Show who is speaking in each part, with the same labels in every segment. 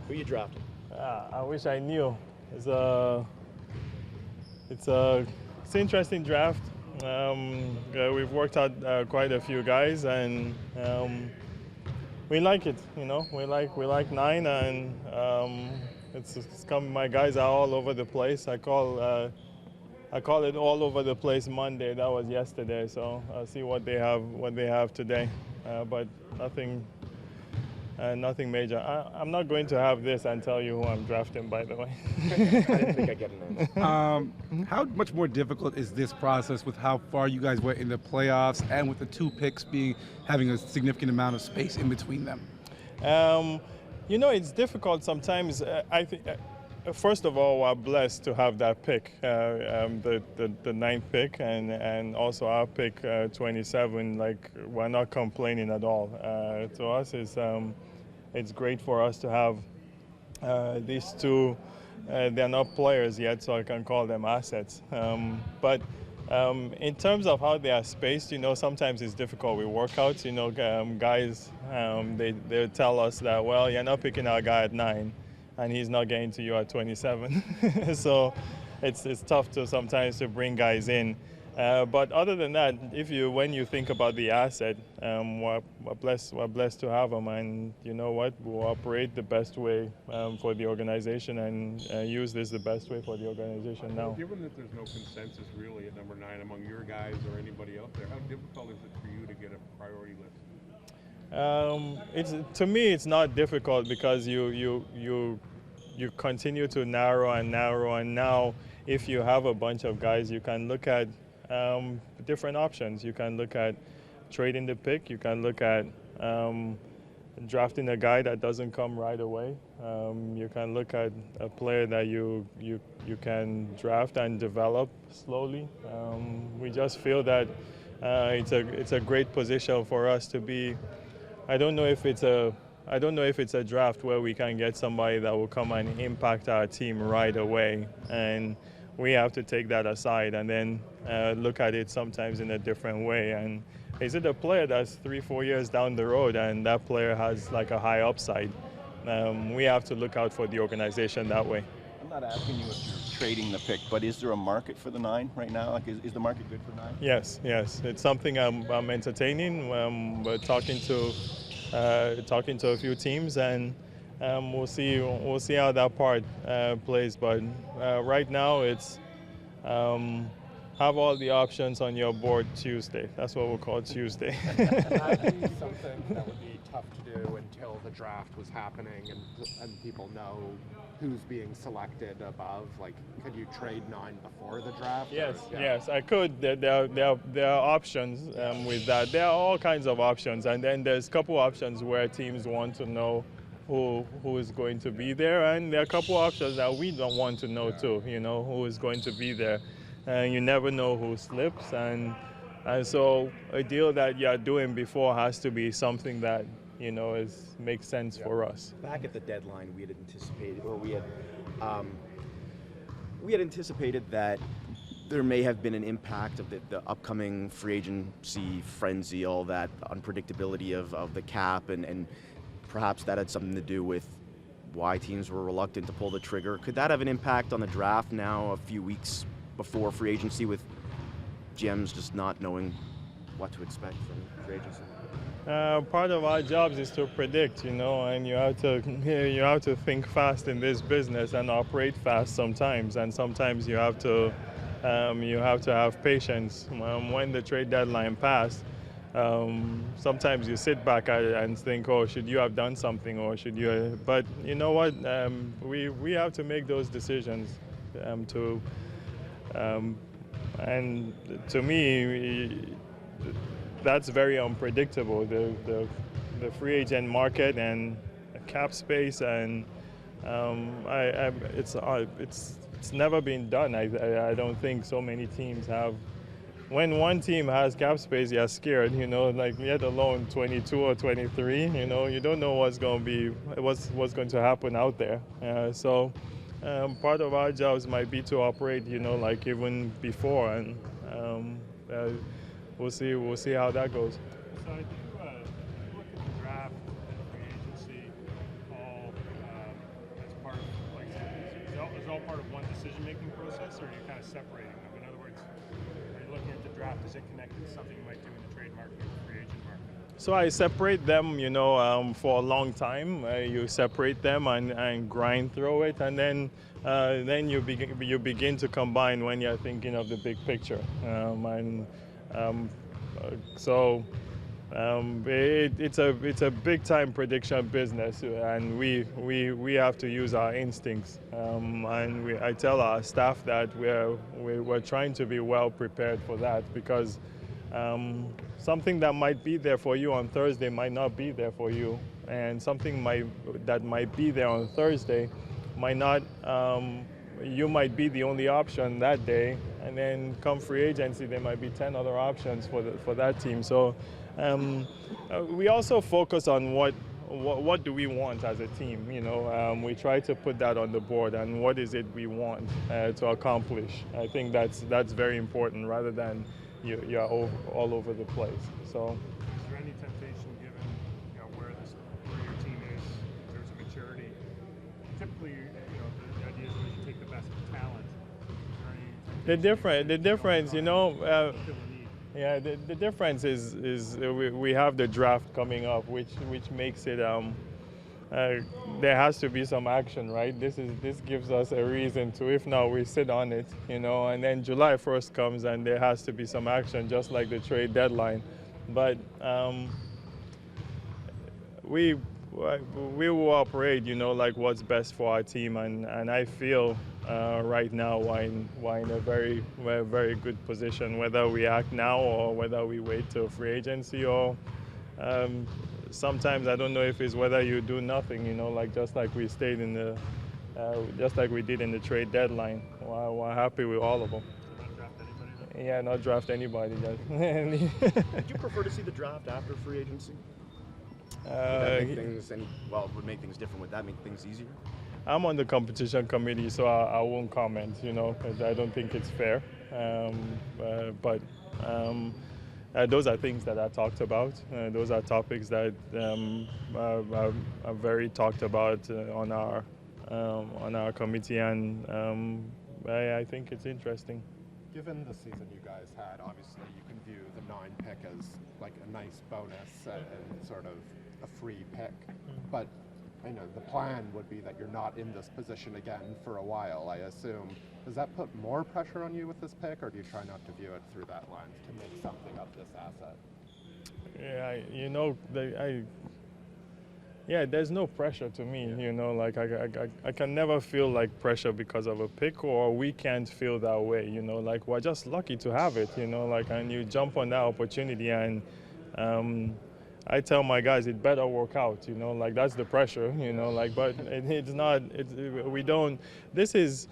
Speaker 1: Who you drafted?
Speaker 2: I wish I knew. It's a, it's a, it's an interesting draft. We've worked out quite a few guys, and we like it. We like nine, and it's come. My guys are all over the place. I call it all over the place Monday. That was yesterday. So I'll see what they have today, but nothing. Nothing major. I'm not going to have this and tell you who I'm drafting, by the way.
Speaker 1: I didn't think I'd get an answer.
Speaker 3: How much more difficult is this process with how far you guys went in the playoffs and with the two picks having a significant amount of space in between them?
Speaker 2: It's difficult sometimes. I think. First of all, we're blessed to have that pick, the ninth pick, and also our pick 27. Like, we're not complaining at all. To us, it's great for us to have these two. They're not players yet, so I can call them assets. But in terms of how they are spaced, sometimes it's difficult with workouts. Guys, they tell us that, well, you're not picking our guy at 9. And he's not getting to you at 27. So it's tough to sometimes to bring guys in. But other than that, when you think about the asset, we're blessed to have them, and you know what, we'll operate the best way for the organization and use this the best way for the organization now.
Speaker 4: Given that there's no consensus really at number 9 among your guys or anybody out there, how difficult is it for you to get a priority list?
Speaker 2: To me, it's not difficult because you continue to narrow, and now if you have a bunch of guys, you can look at different options. You can look at trading the pick. You can look at drafting a guy that doesn't come right away. You can look at a player that you can draft and develop slowly. We just feel that it's a great position for us to be. I don't know if it's a draft where we can get somebody that will come and impact our team right away, and we have to take that aside and then look at it sometimes in a different way. And is it a player that's 3-4 years down the road and that player has like a high upside? We have to look out for the organization that way.
Speaker 1: I'm not asking you if you're trading the pick, but is there a market for the 9 right now? Like, is the market good for 9?
Speaker 2: Yes. It's something I'm entertaining. We're talking to a few teams, and we'll see how that part plays. But right now, it's have all the options on your board Tuesday. That's what we'll call Tuesday.
Speaker 5: That'd be something that would be tough to do until the draft was happening and people know who's being selected above. Like, could you trade 9 before the draft?
Speaker 2: Yes, I could. There are options with that. There are all kinds of options, and then there's a couple options where teams want to know who is going to be there, and there are a couple options that we don't want to know too. Who is going to be there, and you never know who slips, and so a deal that you're doing before has to be something that makes sense for us.
Speaker 1: Back at the deadline, we had anticipated that there may have been an impact of the upcoming free agency frenzy, all that unpredictability of the cap, and perhaps that had something to do with why teams were reluctant to pull the trigger. Could that have an impact on the draft now, a few weeks before free agency, with GMs just not knowing what to expect from free agency?
Speaker 2: Part of our jobs is to predict, and you have to think fast in this business and operate fast sometimes, and sometimes you have to have patience. When the trade deadline passed, sometimes you sit back and think, oh, should you have done something, or should you? But you know what? We have to make those decisions. And to me, that's very unpredictable. The free agent market and cap space, and it's never been done. I don't think so many teams have. When one team has cap space, you're scared. Like, let alone 22 or 23. You don't know what's going to happen out there. So part of our jobs might be to operate, like even before, and we'll see how that goes.
Speaker 6: So I think look at the draft and free agency, all all part of one decision-making process, or are you kind of separating them? In other words, are you looking at the draft, is it connected to something you might do in the trade market or the free agent market?
Speaker 2: So I separate them, for a long time. You separate them and grind through it, and then you begin to combine when you're thinking of the big picture. It's a big time prediction business, and we have to use our instincts. I tell our staff that we're trying to be well prepared for that, because something that might be there for you on Thursday might not be there for you, and something that might be there on Thursday might not. You might be the only option that day, and then come free agency, there might be 10 other options for that team. So we also focus on what do we want as a team. We try to put that on the board, and what is it we want to accomplish. I think that's very important, rather than you're all over the place. So.
Speaker 6: Is there any temptation, given where your team is in terms of maturity? Typically, the idea is that you take the best talent.
Speaker 2: The difference, the difference is we have the draft coming up, which makes it. There has to be some action, right? This gives us a reason to, if not, we sit on it, and then July 1st comes and there has to be some action, just like the trade deadline. But we will operate, like what's best for our team, and I feel right now we're in a very, very good position, whether we act now or whether we wait till free agency, or sometimes I don't know if it's whether you do nothing, just like we stayed just like we did in the trade deadline. We're happy with all of them.
Speaker 6: Not draft anybody?
Speaker 2: Yeah, not draft anybody.
Speaker 1: Would you prefer to see the draft after free agency? Would that make would make things different? Would that make things easier?
Speaker 2: I'm on the competition committee, so I won't comment, because I don't think it's fair. But those are things that are talked about. Those are topics that are very talked about on our committee, and I think it's interesting.
Speaker 5: Given the season you guys had, obviously you can view the 9 pick as like a nice bonus and sort of a free pick. But I know the plan would be that you're not in this position again for a while, I assume. Does that put more pressure on you with this pick, or do you try not to view it through that lens to make something of this asset?
Speaker 2: Yeah, there's no pressure to me, like I can never feel like pressure because of a pick, or we can't feel that way, like we're just lucky to have it, and you jump on that opportunity, and I tell my guys it better work out, like that's the pressure, but it's not, we don't, this is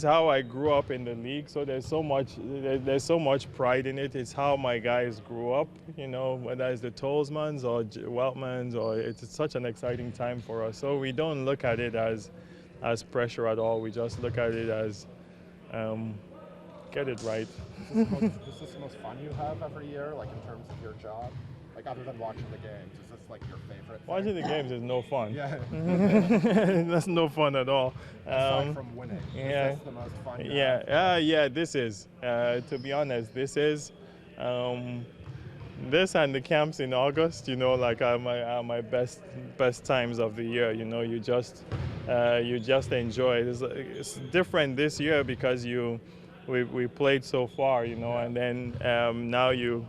Speaker 2: how I grew up in the league, so there's so much pride in it. It's how my guys grew up, whether it's the Tolzmans or Weltmans, or it's such an exciting time for us. So we don't look at it as pressure at all. We just look at it as get it right.
Speaker 5: Is this the most fun you have every year, like in terms of your job? Like other than watching the games, is this like your favorite thing?
Speaker 2: Watching the games is no fun.
Speaker 5: Yeah.
Speaker 2: That's no fun at all.
Speaker 5: Aside from winning,
Speaker 2: yeah.
Speaker 5: Is this the most fun you have?
Speaker 2: Yeah, this is. To be honest, this is. This and the camps in August, like are my best times of the year. You just enjoy it. It's different this year because we played so far, and then now you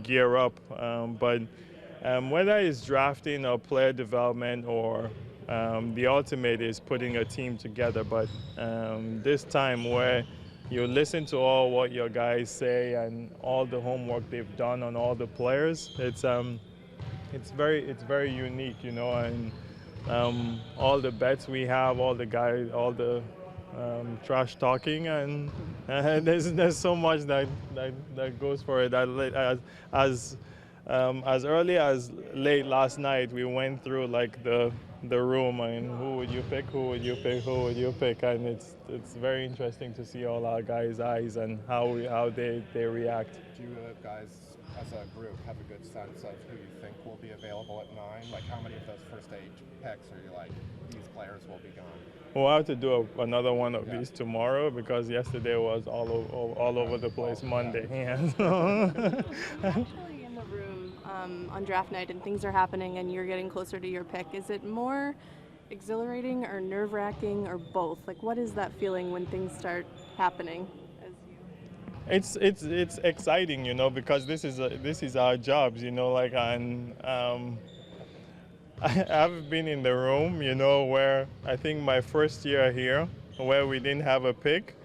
Speaker 2: gear up. But whether it's drafting or player development or the ultimate is putting a team together. But this time where you listen to all what your guys say and all the homework they've done on all the players, it's very unique, and all the bets we have, all the guys, all the trash talking, and there's so much that goes for it. As early as late last night, we went through like the room and who would you pick, and it's very interesting to see all our guys' eyes and how they react.
Speaker 5: Do you guys, as a group, have a good sense of who you think will be available at 9? Like how many of those first 8 picks are you like, these players will be gone?
Speaker 2: We'll have to do another one of these tomorrow because yesterday was all over the place. Monday, yeah. So.
Speaker 7: Actually, in the room on draft night and things are happening and you're getting closer to your pick, is it more exhilarating or nerve-wracking or both? Like, what is that feeling when things start happening?
Speaker 2: It's exciting, you know, because this is our jobs, you know, like I've been in the room, you know, where I think my first year here, where we didn't have a pick,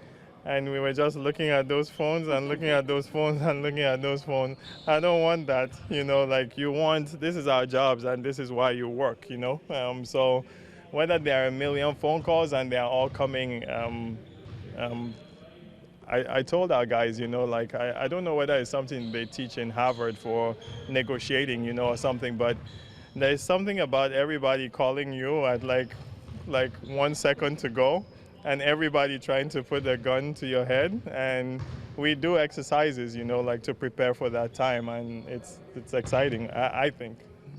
Speaker 2: and we were just looking at those phones and looking at those phones and looking at those phones. I don't want that, you know, like this is our jobs and this is why you work, you know. So whether there are a million phone calls and they are all coming, I told our guys, you know, like I don't know whether it's something they teach in Harvard for negotiating, you know, or something, but there's something about everybody calling you at like 1 second to go and everybody trying to put a gun to your head. And we do exercises, you know, like to prepare for that time. And it's exciting, I think.